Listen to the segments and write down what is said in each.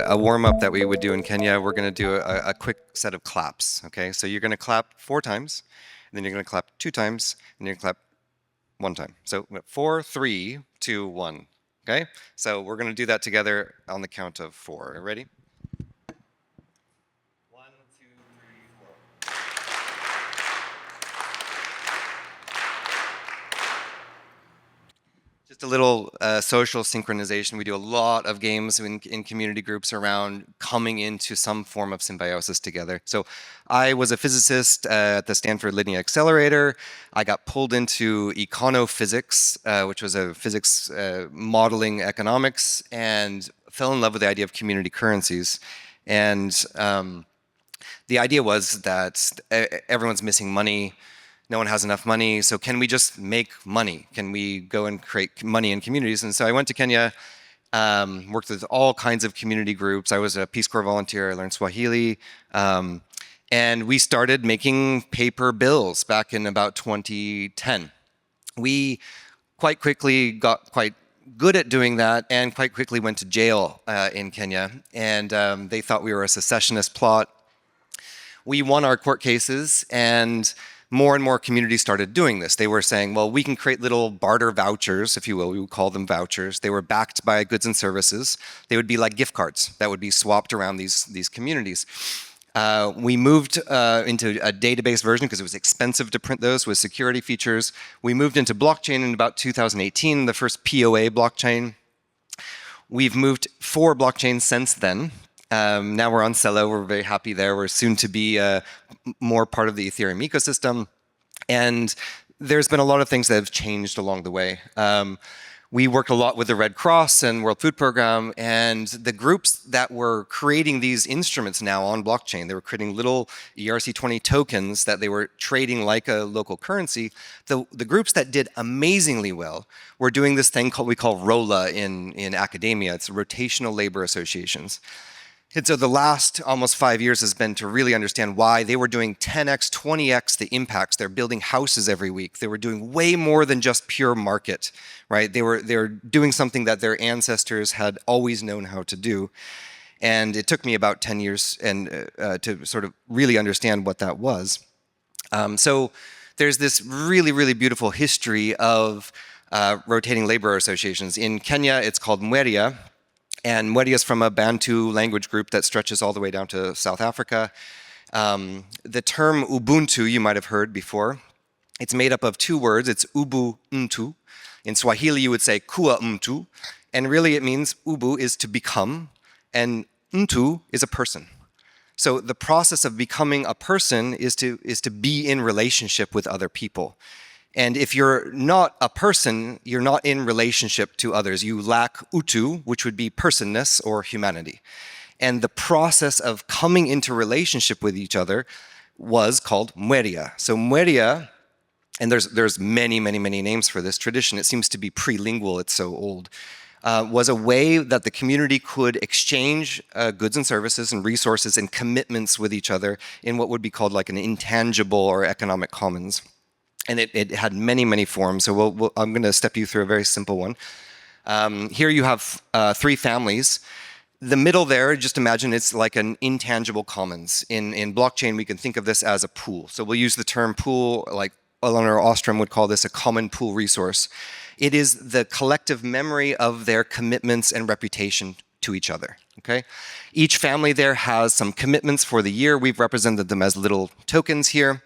A warm-up that we would do in Kenya, we're going to do a quick set of claps, okay? So you're going to clap 4 times, and then you're going to clap 2 times, and you're going to clap 1 time. So 4, 3, 2, 1, okay? So we're going to do that together on the count of 4. Ready? 1, 2, 3, 4. Just a little social synchronization. We do a lot of games in community groups around coming into some form of symbiosis together. So I was a physicist at the Stanford Linear Accelerator. I got pulled into econophysics, which was a physics modeling economics, and fell in love with the idea of community currencies. And the idea was that everyone's missing money. No one has enough money, so can we just make money? Can we go and create money in communities? And so I went to Kenya, worked with all kinds of community groups. I was a Peace Corps volunteer, I learned Swahili, and we started making paper bills back in about 2010. We quite quickly got quite good at doing that and quite quickly went to jail in Kenya, and they thought we were a secessionist plot. We won our court cases, and more communities started doing this. They were saying, well, we can create little barter vouchers, if you will. We would call them vouchers. They were backed by goods and services. They would be like gift cards that would be swapped around these communities. We moved into a database version because it was expensive to print those with security features. We moved into blockchain in about 2018, the first POA blockchain. We've moved 4 blockchains since then. Now we're on Celo, we're very happy there. We're soon to be more part of the Ethereum ecosystem. And there's been a lot of things that have changed along the way. We worked a lot with the Red Cross and World Food Program, and the groups that were creating these instruments now on blockchain, they were creating little ERC20 tokens that they were trading like a local currency. The groups that did amazingly well were doing this thing we call ROLA in academia. It's rotational labor associations. And so the last almost 5 years has been to really understand why they were doing 10x, 20x the impacts. They're building houses every week. They were doing way more than just pure market, right? They were doing something that their ancestors had always known how to do. And it took me about 10 years to sort of really understand what that was. So there's this really beautiful history of rotating labor associations. In Kenya, it's called Mweria. And Mweria is from a Bantu language group that stretches all the way down to South Africa. The term Ubuntu, you might have heard before. It's made up of 2 words. It's Ubuntu. In Swahili, you would say Kua Mtu. And really it means Ubu is to become, and Mtu is a person. So the process of becoming a person is to be in relationship with other people. And if you're not a person, you're not in relationship to others. You lack utu, which would be personness or humanity. And the process of coming into relationship with each other was called Mweria. So Mweria, and there's many names for this tradition. It seems to be pre-lingual, it's so old. Was a way that the community could exchange goods and services and resources and commitments with each other in what would be called like an intangible or economic commons. And it had many forms, so I'm going to step you through a very simple one. Here you have 3 families. The middle there, just imagine it's like an intangible commons. In blockchain, we can think of this as a pool. So we'll use the term pool, like Elinor Ostrom would call this a common pool resource. It is the collective memory of their commitments and reputation to each other, okay? Each family there has some commitments for the year. We've represented them as little tokens here.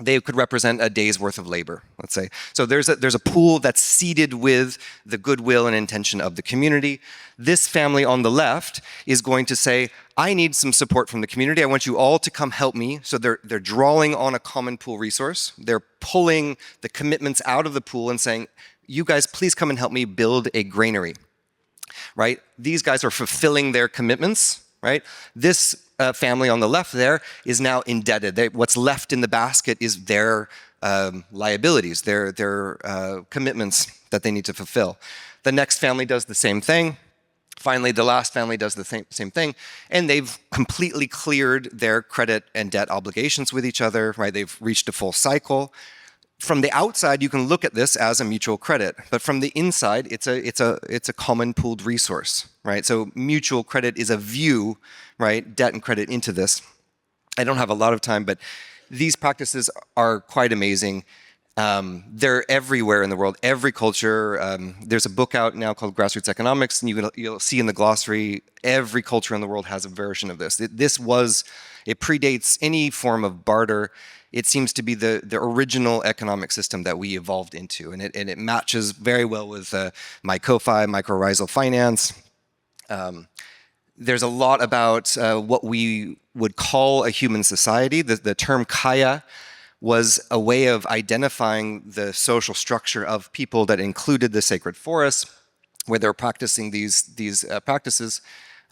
They could represent a day's worth of labor, let's say. So there's a pool that's seeded with the goodwill and intention of the community. This family on the left is going to say, I need some support from the community. I want you all to come help me. So they're drawing on a common pool resource. They're pulling the commitments out of the pool and saying, you guys, please come and help me build a granary, right? These guys are fulfilling their commitments, right? This family on the left there is now indebted. What's left in the basket is their liabilities, their commitments that they need to fulfill. The next family does the same thing. Finally, the last family does the same thing, and they've completely cleared their credit and debt obligations with each other, right? They've reached a full cycle. From the outside, you can look at this as a mutual credit, but from the inside, it's a common pooled resource, right? So mutual credit is a view, right, debt and credit into this. I don't have a lot of time, but these practices are quite amazing. They're everywhere in the world, every culture. There's a book out now called Grassroots Economics, and you'll see in the glossary, every culture in the world has a version of this. It predates any form of barter. It seems to be the original economic system that we evolved into, and it matches very well with MyCoFi, mycorrhizal finance. There's a lot about what we would call a human society. The term kaya was a way of identifying the social structure of people that included the sacred forests, where they're practicing these practices.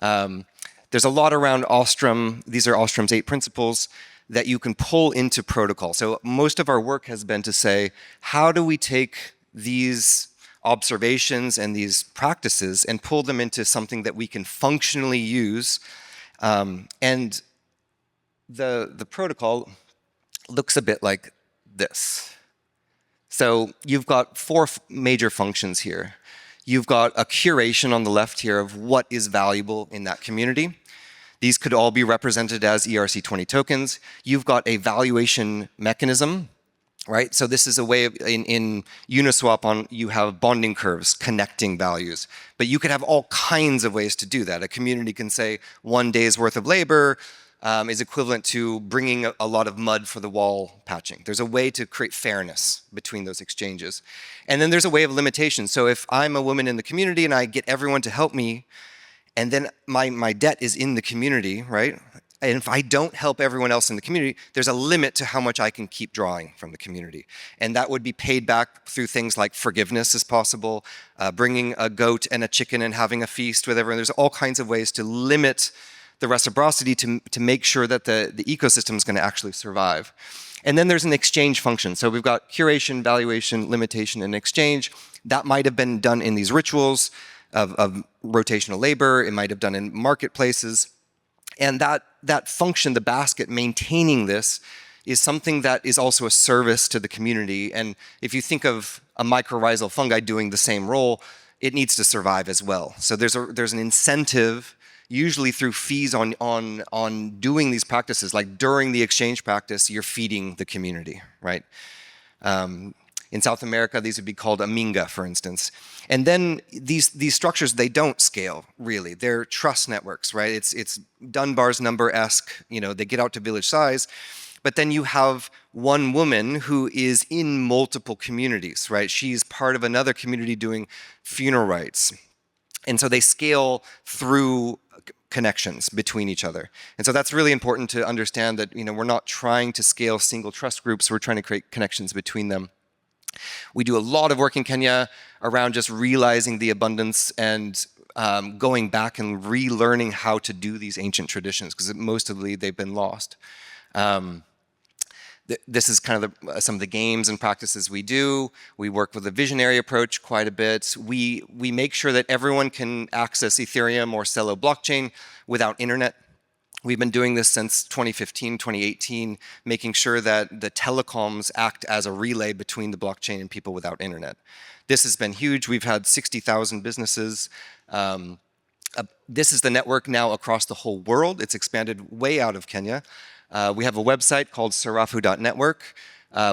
There's a lot around Ostrom. These are Ostrom's 8 principles that you can pull into protocol. So most of our work has been to say, how do we take these observations and these practices and pull them into something that we can functionally use? And the protocol looks a bit like this. So you've got 4 major functions here. You've got a curation on the left here of what is valuable in that community. These could all be represented as ERC20 tokens. You've got a valuation mechanism, right? So this is a way of, in Uniswap, you have bonding curves connecting values. But you could have all kinds of ways to do that. A community can say 1 day's worth of labor is equivalent to bringing a lot of mud for the wall patching. There's a way to create fairness between those exchanges. And then there's a way of limitation. So if I'm a woman in the community and I get everyone to help me, and then my debt is in the community, right? And if I don't help everyone else in the community, there's a limit to how much I can keep drawing from the community. And that would be paid back through things like forgiveness is possible, bringing a goat and a chicken and having a feast with everyone. There's all kinds of ways to limit the reciprocity to make sure that the ecosystem is going to actually survive. And then there's an exchange function. So we've got curation, valuation, limitation, and exchange. That might have been done in these rituals of rotational labor. It might have done in marketplaces. And that function, the basket, maintaining this, is something that is also a service to the community. And if you think of a mycorrhizal fungi doing the same role, it needs to survive as well. So there's an incentive, usually through fees on doing these practices. Like during the exchange practice, you're feeding the community, right? In South America, these would be called a minga, for instance. And then these structures, they don't scale, really. They're trust networks, right? It's Dunbar's number-esque, they get out to village size. But then you have one woman who is in multiple communities, right? She's part of another community doing funeral rites. And so they scale through connections between each other. And so that's really important to understand that, we're not trying to scale single trust groups, we're trying to create connections between them. We do a lot of work in Kenya around just realizing the abundance and going back and relearning how to do these ancient traditions, because mostly they've been lost. This is kind of some of the games and practices we do. We work with a visionary approach quite a bit. We make sure that everyone can access Ethereum or Celo blockchain without internet. We've been doing this since 2015, 2018, making sure that the telecoms act as a relay between the blockchain and people without internet. This has been huge. We've had 60,000 businesses. This is the network now across the whole world. It's expanded way out of Kenya. We have a website called sarafu.network.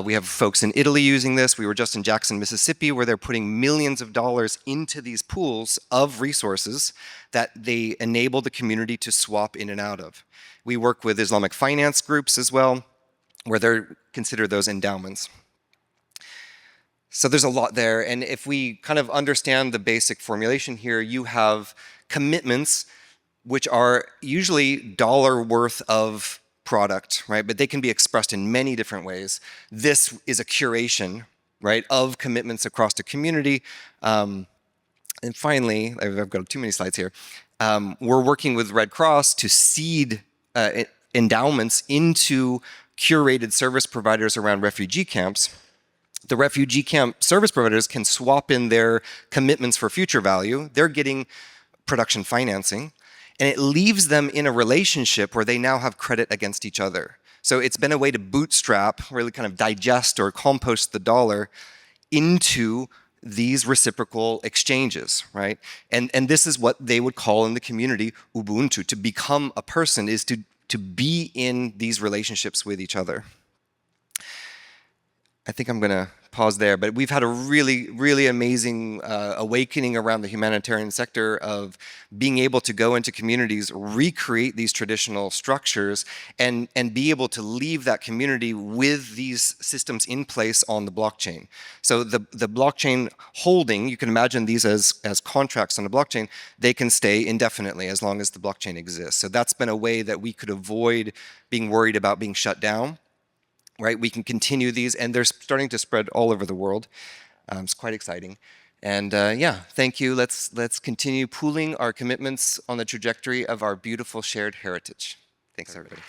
We have folks in Italy using this. We were just in Jackson, Mississippi, where they're putting millions of dollars into these pools of resources that they enable the community to swap in and out of. We work with Islamic finance groups as well, where they're considered those endowments. So there's a lot there. And if we kind of understand the basic formulation here, you have commitments, which are usually dollar worth of product, right? But they can be expressed in many different ways. This is a curation, right, of commitments across the community. And finally, I've got too many slides here. We're working with Red Cross to seed endowments into curated service providers around refugee camps. The refugee camp service providers can swap in their commitments for future value. They're getting production financing. And it leaves them in a relationship where they now have credit against each other. So it's been a way to bootstrap, really kind of digest or compost the dollar into these reciprocal exchanges, right? And this is what they would call in the community Ubuntu. To become a person is to be in these relationships with each other. I think I'm going to pause there, but we've had a really, really amazing awakening around the humanitarian sector of being able to go into communities, recreate these traditional structures, and be able to leave that community with these systems in place on the blockchain. So the blockchain holding, you can imagine these as contracts on the blockchain, they can stay indefinitely as long as the blockchain exists. So that's been a way that we could avoid being worried about being shut down. Right, we can continue these, and they're starting to spread all over the world. It's quite exciting, and yeah, thank you. Let's continue pooling our commitments on the trajectory of our beautiful shared heritage. Thanks, everybody.